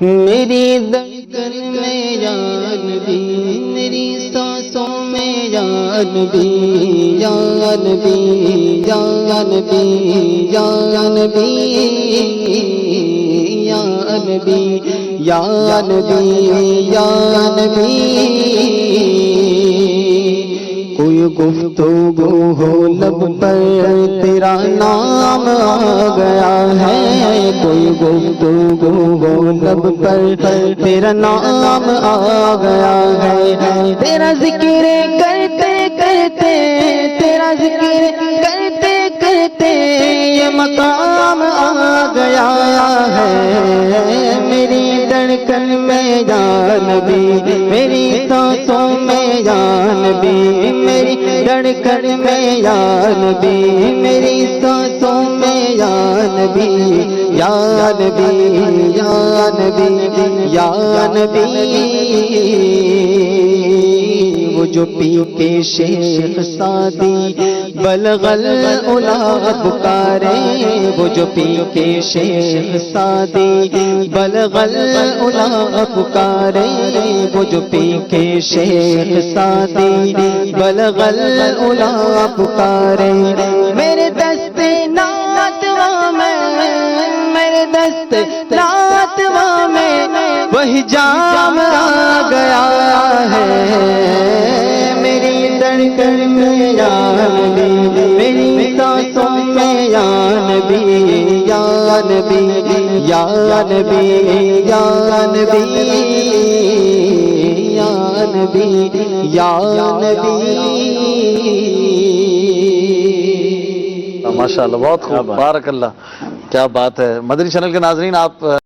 میری دھڑکن میں یا نبی، میری سانسوں میں یا نبی، یا نبی، یا نبی، یا نبی، یا نبی، یا نبی، یا نبی۔ کوئی گفتگو ہو لب پر تیرا نام آ گیا ہے، کوئی گفتگو ہو لب پر تیرا نام آ گیا ہے، تیرا ذکر کرتے کرتے، تیرا ذکر کرتے کرتے یہ مقام آ گیا ہے۔ میری دھڑکن میں یا نبی، میری سانسوں میں یا نبی، میری دھڑکن میں یا نبی، میری سانسوں میں یا نبی، یا نبی، یا نبی، یا نبی۔ وہ جو پی کے شیخ سادی بلغ العلا پکارے، وہ جو پی کے شیخ سادی بلغ العلا پکارے، وہ جو پی کے شیخ سادی بلغ العلا پکارے، میرے دست ناتوا میں، میرے دست ناتوا میں وہی جام آ گیا ہے۔ میری دھڑکن میں یا نبی، میری سانسوں میں یا نبی، یا نبی، یا نبی، یا نبی، یا نبی، یا نبی۔ ماشاء اللہ، بہت خوب، بارک اللہ، کیا بات ہے۔ مدنی چینل کے ناظرین، آپ